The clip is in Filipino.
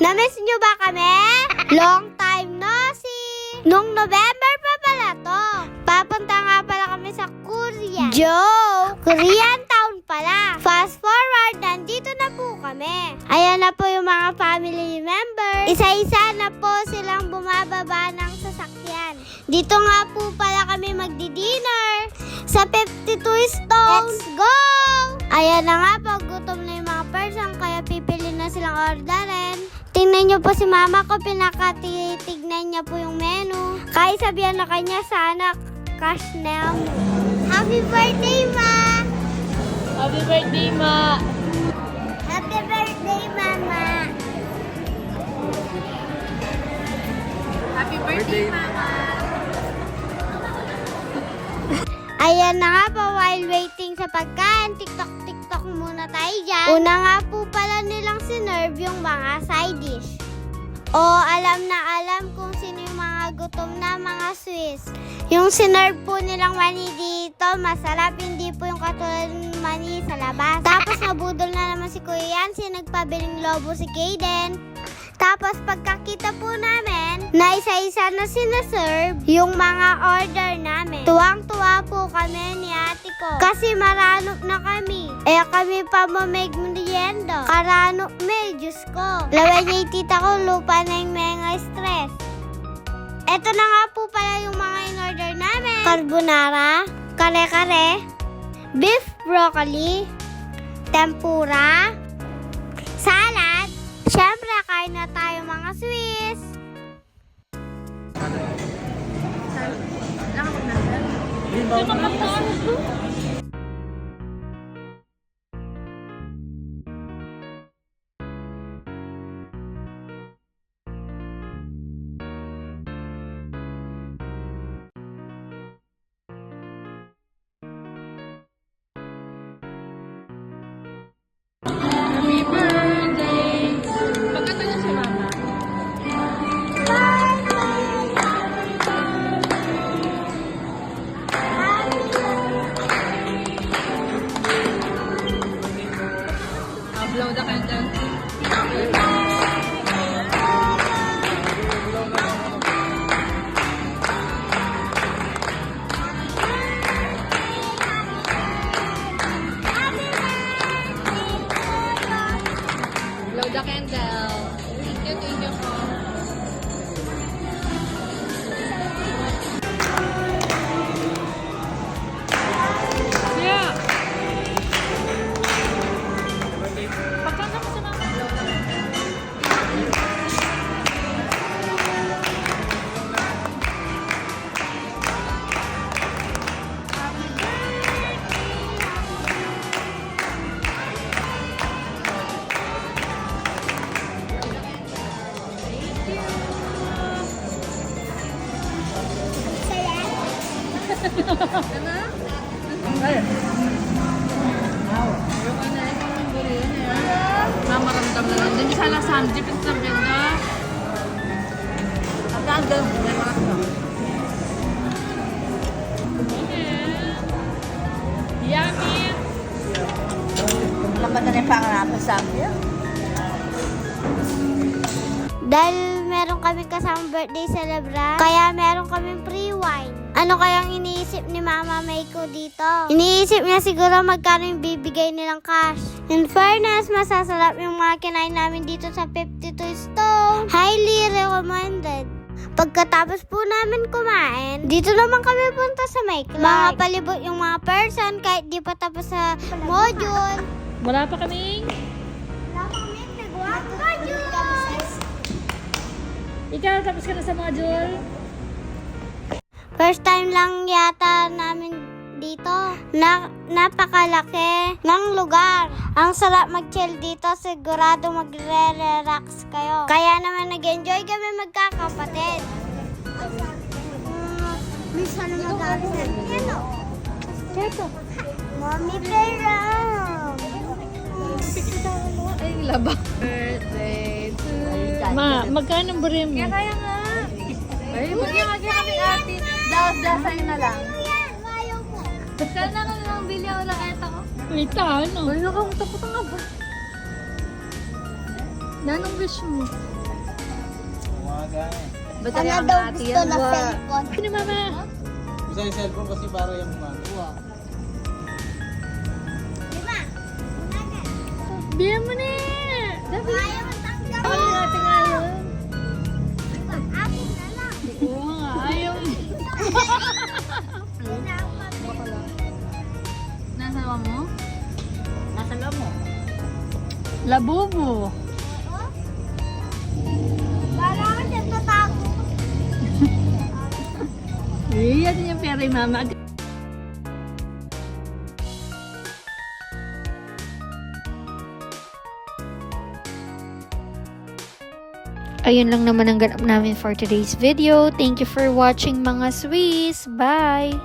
Namiss nyo ba kami? Long time no see! Nung November pa pala to. Papunta nga pala kami sa Korea. Joke! Korean town pala. Fast forward, nandito na po kami. Ayan na po yung mga family members. Isa-isa na po silang bumababa ng sasakyan. Dito nga po pala kami magdi-dinner sa 52 Stones. Let's go! Ayan na nga po, gutom na yung mga person kaya pipili na silang orderin. Tingnan niyo po si mama ko, pinakatitignan niya po yung menu. Kaya sabihan na kanya sa anak, cash na mo. Happy birthday, Ma! Happy birthday, Ma! Happy birthday, Mama! Happy birthday, Mama! Ayan na nga po, while waiting sa pagkain, TikTok muna tayo dyan. Una nga po pala nilang sinerve yung mga side dish. O, alam na alam kung sino yung mga gutom na mga Swiss. Yung sinerve po nilang mani dito, masarap, hindi po yung katulad ng mani sa labas. Tapos nabudol na naman si Kuya Yancy, nagpabiling lobo si Kaden. Tapos pagkakita po namin, na isa-isa na sinaserve yung mga order namin. Tuwang-tuwa po kami ni ate ko. Kasi maranop na kami. Kami pa mamig-merienda. Karanop me, Diyos ko. Lawan niya yung tita ko, lupa na yung mga stress. Eto na nga po pala yung mga in-order namin. Carbonara, kare-kare, beef broccoli, tempura, salad. Siyempre, kain na tayo mga Swiss. Happy birthday! Pagkata niya si Mama. Blow the candle. Blow the candle. Thank you po. Yeah. Pagkanta mo sa Mama. Mama ramdam na lang. Hindi sana samjip yung sarjenda. Agad. Yummy. Laman na rin pangarapan sa amin. Dahil meron kami kasamang birthday celebration, kaya meron kaming free wine. Ano kayang iniisip ni Mama Meiko dito? Iniisip niya siguro magkano yung bibigay nilang cash. In fairness, masasarap yung mga kinain namin dito sa 52 Stone. Highly recommended. Pagkatapos po namin kumain, dito naman kami punta sa Mike. Mga palibot yung mga person kahit di pa tapos sa module. Wala pa kaming. Ikaw, tapos ka na sa module. First time lang yata namin dito. Napakalaki ng lugar. Ang sarap mag-chill dito. Sigurado magre-relax kayo. Kaya naman nag-enjoy kami magkakapatid. Bisa na mag-alis. Yan o. Ito. Mommy playground. Ay, laba. Birthday to you. Ma, magkano ang buri mo? Kaya nga. Ay, bigyan kami ate. Daos-dasayin na lang. Sana ka lang bilya o lang eto ko. Wait, ano? Ay, nakamutakot nga ba? Nanong wish mo? Ba't Sana kaya daw ate gusto yan? na Wa. cellphone. Ano mama? Isa yung cellphone kasi para yung Wa. Lima. Unagan. Biyan mo na! Dapat Ayaw mo tanggap. ako yung ate ngayon. Akin na lang. Oo nga, ayaw. Nasa lawa mo? Nasa lawa mo? Labubo. Para ka dyan tatago. Yan yung pera yung mama. Ayun lang naman ang ganap namin for today's video. Thank you for watching mga Swiss. Bye!